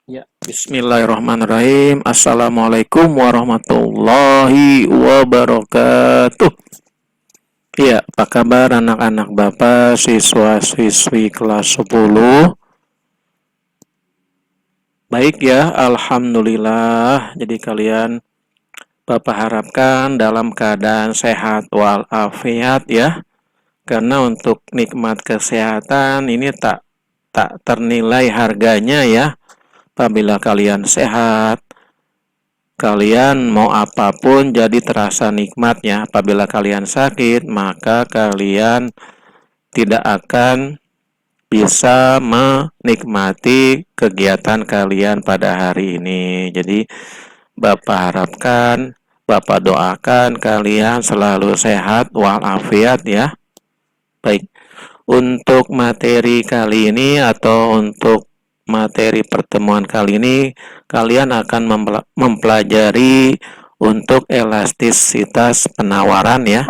Ya, bismillahirrahmanirrahim. Assalamualaikum warahmatullahi wabarakatuh. Ya, apa kabar anak-anak Bapak, siswa-siswi kelas 10? Baik ya, alhamdulillah. Jadi kalian Bapak harapkan dalam keadaan sehat walafiat ya. Karena untuk nikmat kesehatan ini tak ternilai harganya ya. Apabila kalian sehat, kalian mau apapun jadi terasa nikmatnya. Apabila kalian sakit, maka kalian tidak akan bisa menikmati kegiatan kalian pada hari ini. Jadi, Bapak harapkan, Bapak doakan kalian selalu sehat walafiat ya. Baik, untuk materi kali ini atau untuk materi pertemuan kali ini, kalian akan mempelajari untuk elastisitas penawaran ya.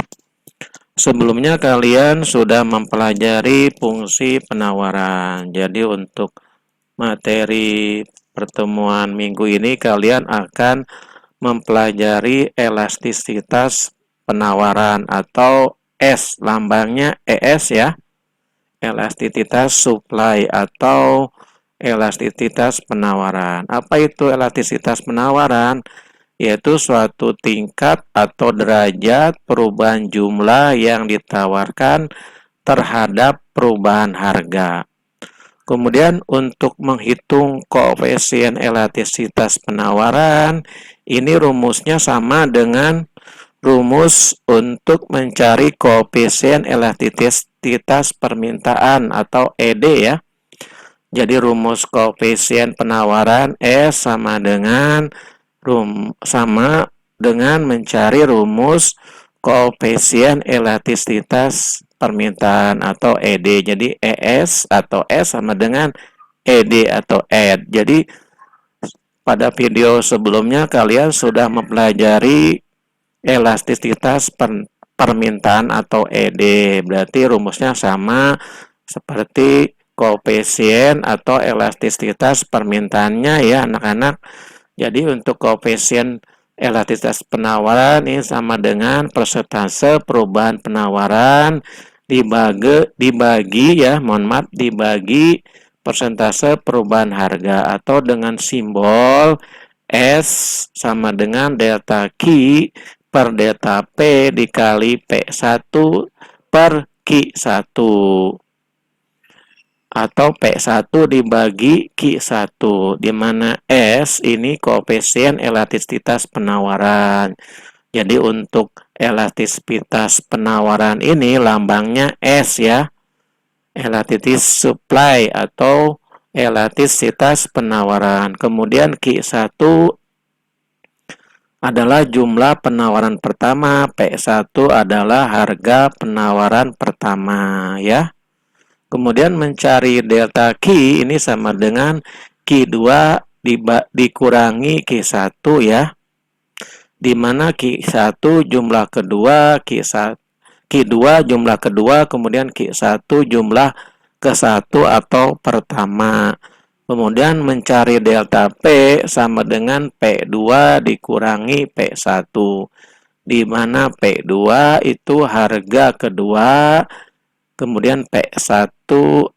Sebelumnya kalian sudah mempelajari fungsi penawaran. Jadi untuk materi pertemuan minggu ini kalian akan mempelajari elastisitas penawaran atau S, lambangnya ES ya. Elastisitas supply atau elastisitas penawaran. Apa itu elastisitas penawaran? Yaitu suatu tingkat atau derajat perubahan jumlah yang ditawarkan terhadap perubahan harga. Kemudian untuk menghitung koefisien elastisitas penawaran, ini rumusnya sama dengan rumus untuk mencari koefisien elastisitas permintaan atau ED ya. Jadi rumus koefisien penawaran S sama dengan mencari rumus koefisien elastisitas permintaan atau ED. Jadi ES atau S sama dengan ED atau ED. Jadi pada video sebelumnya kalian sudah mempelajari elastisitas permintaan atau ED. Berarti rumusnya sama seperti koefisien atau elastisitas permintaannya ya anak-anak. Jadi untuk koefisien elastisitas penawaran ini sama dengan persentase perubahan penawaran dibagi persentase perubahan harga atau dengan simbol S sama dengan delta Q per delta P dikali P1 per Q1 atau P1 dibagi Q1, di mana S ini koefisien elastisitas penawaran. Jadi untuk elastisitas penawaran ini lambangnya S ya, elastisitas supply atau elastisitas penawaran. Kemudian Q1 adalah jumlah penawaran pertama, P1 adalah harga penawaran pertama ya. Kemudian mencari delta Q ini sama dengan Q2 dikurangi Q1 ya. Di mana Q1 jumlah kedua, Q2 jumlah kedua, kemudian Q1 jumlah ke-1 atau pertama. Kemudian mencari delta P sama dengan P2 dikurangi P1. Di mana P2 itu harga kedua, kemudian P1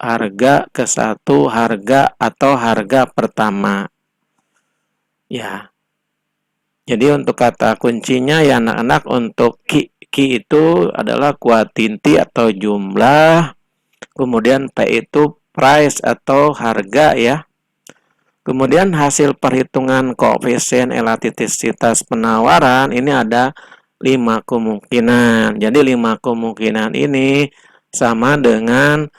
harga ke-1 harga atau harga pertama. Ya. Jadi untuk kata kuncinya ya anak-anak, untuk Q itu adalah kuantitas atau jumlah, kemudian P itu price atau harga ya. Kemudian hasil perhitungan koefisien elastisitas penawaran ini ada 5 kemungkinan. Jadi 5 kemungkinan ini sama dengan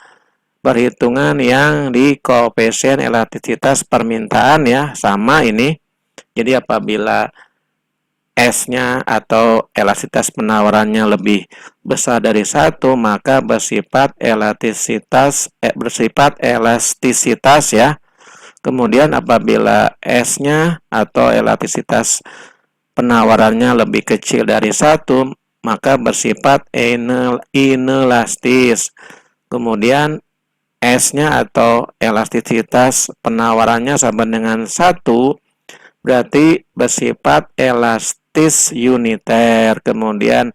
perhitungan yang di koefisien elastisitas permintaan ya, sama ini. Jadi apabila S-nya atau elastisitas penawarannya lebih besar dari 1, maka bersifat elastisitas ya. Kemudian apabila S-nya atau elastisitas penawarannya lebih kecil dari 1, maka bersifat inelastis. Kemudian S-nya atau elastisitas penawarannya sama dengan 1, berarti bersifat elastis uniter. Kemudian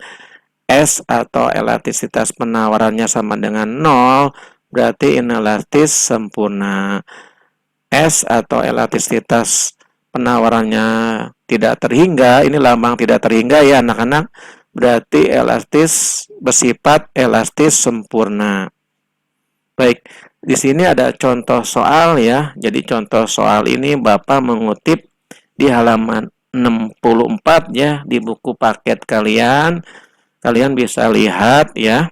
S atau elastisitas penawarannya sama dengan 0, berarti inelastis sempurna. S atau elastisitas penawarannya tidak terhingga, ini lambang tidak terhingga ya anak-anak, berarti elastis bersifat elastis sempurna. Baik, di sini ada contoh soal ya. Jadi contoh soal ini Bapak mengutip di halaman 64 ya di buku paket kalian. Kalian bisa lihat ya.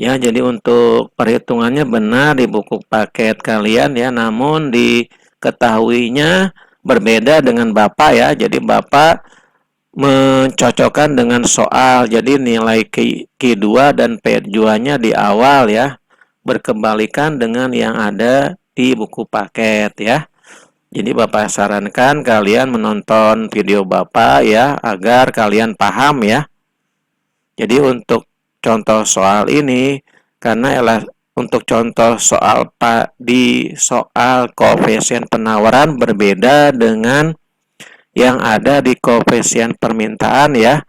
Ya, jadi untuk perhitungannya benar di buku paket kalian ya, namun diketahuinya berbeda dengan Bapak ya. Jadi Bapak mencocokkan dengan soal. Jadi nilai Q2 dan P2-nya di awal ya. Berkebalikan dengan yang ada di buku paket ya. Jadi Bapak sarankan kalian menonton video Bapak ya agar kalian paham ya. Jadi untuk contoh soal ini karena untuk contoh soal di soal koefisien penawaran berbeda dengan yang ada di koefisien permintaan ya.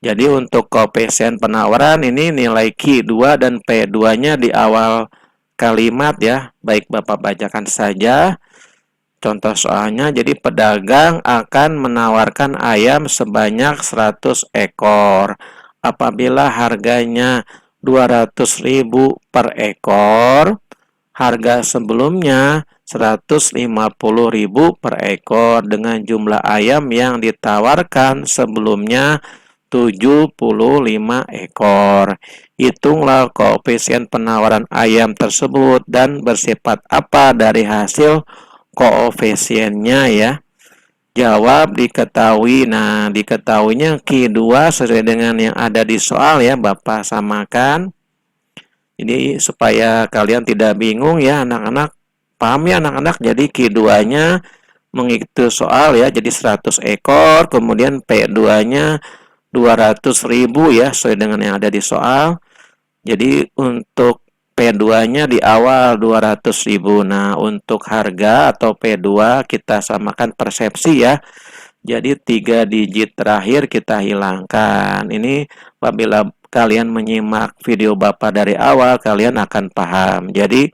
Jadi untuk koefisien penawaran ini nilai Q2 dan P2-nya di awal kalimat ya. Baik Bapak bacakan saja contoh soalnya. Jadi pedagang akan menawarkan ayam sebanyak 100 ekor. Apabila harganya 200.000 per ekor, harga sebelumnya 150.000 per ekor dengan jumlah ayam yang ditawarkan sebelumnya 75 ekor. Hitunglah koefisien penawaran ayam tersebut dan bersifat apa dari hasil koefisiennya ya. Jawab diketahui. Nah, diketahuinya Q2 sesuai dengan yang ada di soal ya, Bapak samakan. Jadi supaya kalian tidak bingung ya anak-anak. Paham ya anak-anak? Jadi Q2-nya mengikuti soal ya, jadi 100 ekor, kemudian P2-nya 200.000 ya, sesuai dengan yang ada di soal. Jadi untuk P2-nya di awal 200.000. Nah, untuk harga atau P2 kita samakan persepsi ya. Jadi 3 digit terakhir kita hilangkan. Ini apabila kalian menyimak video Bapak dari awal, kalian akan paham. Jadi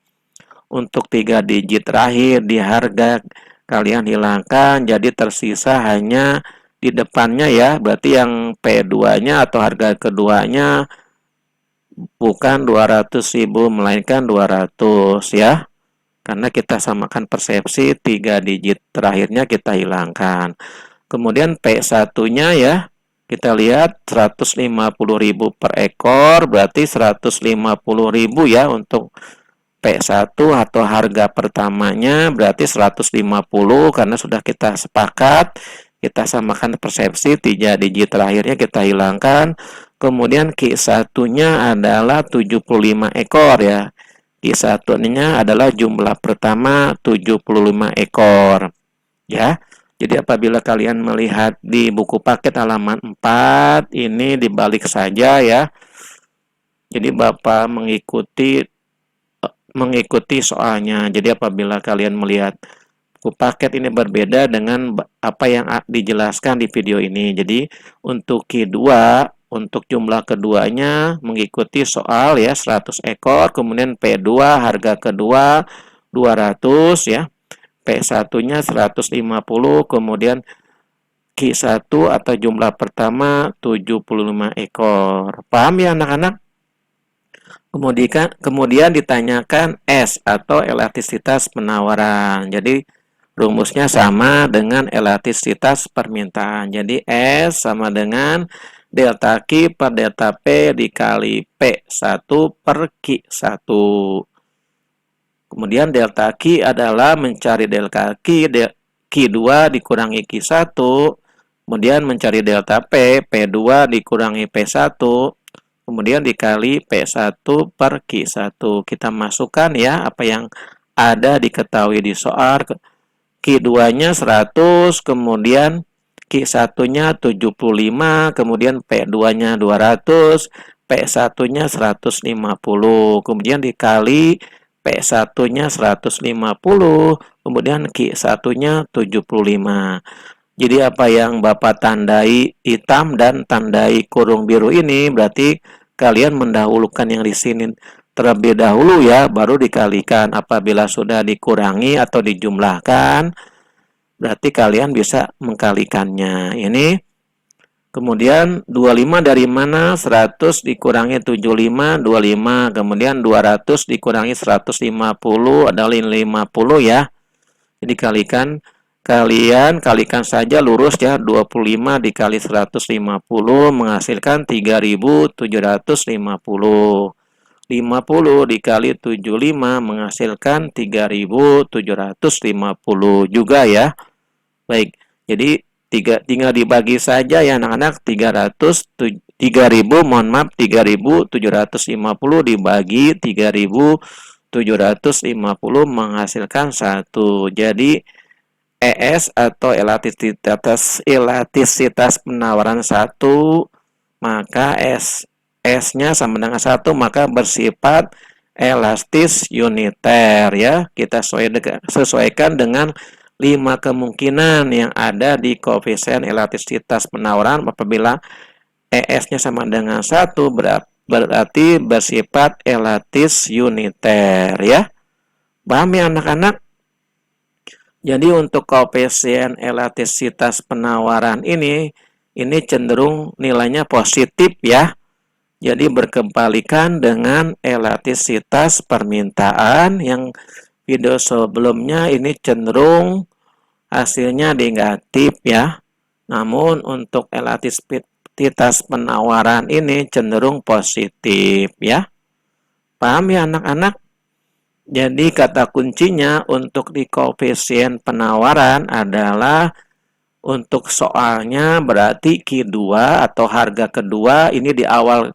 untuk 3 digit terakhir di harga kalian hilangkan, jadi tersisa hanya di depannya ya, berarti yang P2-nya atau harga keduanya bukan 200.000 melainkan 200 ya. Karena kita samakan persepsi, 3 digit terakhirnya kita hilangkan. Kemudian P1-nya ya, kita lihat 150.000 per ekor, berarti 150.000 ya untuk P1 atau harga pertamanya, berarti 150 karena sudah kita sepakat. Kita samakan persepsi, 3 digit terakhirnya kita hilangkan. Kemudian Q1-nya adalah 75 ekor ya. Q1-nya adalah jumlah pertama 75 ekor. Ya. Jadi apabila kalian melihat di buku paket halaman 4, ini dibalik saja ya. Jadi Bapak mengikuti soalnya. Jadi apabila kalian melihat buku paket ini berbeda dengan apa yang dijelaskan di video ini. Jadi untuk Q2, untuk jumlah keduanya mengikuti soal ya 100 ekor, kemudian P2 harga kedua 200 ya. P1-nya 150, kemudian Q1 atau jumlah pertama 75 ekor. Paham ya anak-anak? Kemudian ditanyakan S atau elastisitas penawaran. Jadi rumusnya sama dengan elastisitas permintaan. Jadi S sama dengan delta Q per delta P dikali P1 per Q1. Kemudian delta Q adalah mencari delta Q2 dikurangi Q1. Kemudian mencari delta P, P2 dikurangi P1. Kemudian dikali P1 per Q1. Kita masukkan ya apa yang ada diketahui di soal. Q2-nya 100, kemudian Q1-nya 75, kemudian P2-nya 200, P1-nya 150, kemudian dikali P1-nya 150, kemudian Q1-nya 75. Jadi apa yang Bapak tandai hitam dan tandai kurung biru ini berarti kalian mendahulukan yang di sini terlebih dahulu ya, baru dikalikan. Apabila sudah dikurangi atau dijumlahkan, berarti kalian bisa mengkalikannya. Ini kemudian 25 dari mana? 100 dikurangi 75, 25. Kemudian 200 dikurangi 150 adalah 50 ya. Jadi kalian kalikan saja lurus ya, 25 dikali 150 menghasilkan 3.750. 50 dikali 75 menghasilkan 3.750 juga ya. Baik, jadi tinggal dibagi saja ya anak-anak. 3.750 dibagi 3.750 menghasilkan 1. Jadi ES atau elastisitas penawaran 1, maka S-nya sama dengan 1, maka bersifat elastis uniter ya. Kita sesuaikan dengan 5 kemungkinan yang ada di koefisien elastisitas penawaran. Apabila ES-nya sama dengan 1, berarti bersifat elastis uniter ya. Paham ya anak-anak? Jadi untuk koefisien elastisitas penawaran ini cenderung nilainya positif ya. Jadi berkebalikan dengan elastisitas permintaan yang video sebelumnya ini cenderung hasilnya negatif ya. Namun untuk elastisitas penawaran ini cenderung positif ya. Paham ya anak-anak? Jadi kata kuncinya untuk di koefisien penawaran adalah untuk soalnya berarti Q2 atau harga kedua ini di awal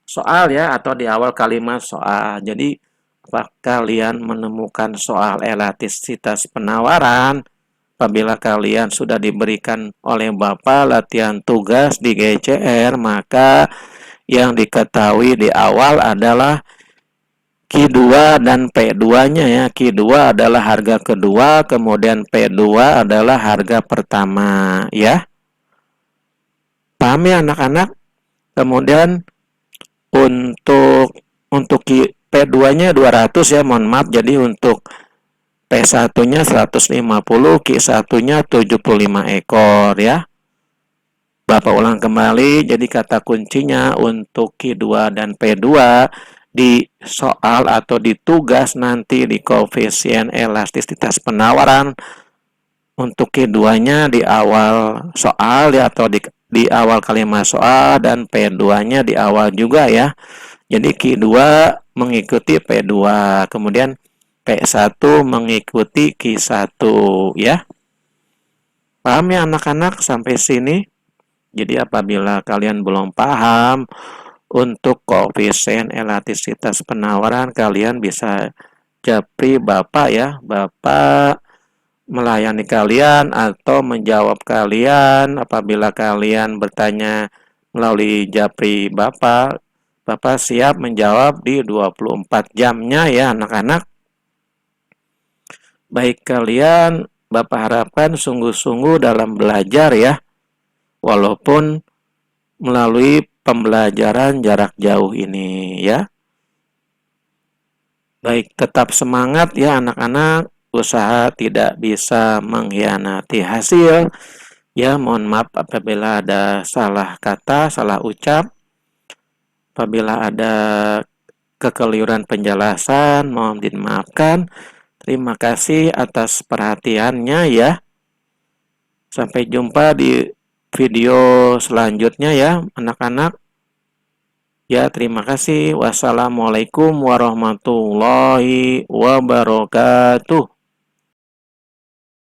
soal ya, atau di awal kalimat soal. Jadi apabila kalian menemukan soal elastisitas penawaran, apabila kalian sudah diberikan oleh Bapak latihan tugas di GCR, maka yang diketahui di awal adalah Q2 dan P2-nya ya. Q2 adalah harga kedua, kemudian P2 adalah harga pertama ya. Paham ya anak-anak? Kemudian untuk P2-nya 200 ya, mohon maaf. Jadi untuk P1-nya 150, Q1-nya 75 ekor ya. Bapak ulang kembali, jadi kata kuncinya untuk Q2 dan P2 di soal atau di tugas nanti di koefisien elastisitas penawaran untuk Q2-nya di awal soal ya, atau di awal kalimat soal, dan P2-nya di awal juga ya. Jadi Q2 mengikuti P2, kemudian P1 mengikuti Q1 ya. Paham ya anak-anak sampai sini? Jadi apabila kalian belum paham untuk koefisien elastisitas penawaran, kalian bisa japri Bapak ya. Bapak melayani kalian atau menjawab kalian apabila kalian bertanya melalui japri Bapak. Bapak siap menjawab di 24 jamnya ya anak-anak. Baik, kalian Bapak harapkan sungguh-sungguh dalam belajar ya. Walaupun melalui pembelajaran jarak jauh ini ya. Baik, tetap semangat ya anak-anak. Usaha tidak bisa mengkhianati hasil. Ya, mohon maaf apabila ada salah kata, salah ucap. Apabila ada kekeliruan penjelasan, mohon dimaafkan. Terima kasih atas perhatiannya ya. Sampai jumpa di video selanjutnya ya anak-anak. Ya, terima kasih. Wassalamualaikum warahmatullahi wabarakatuh.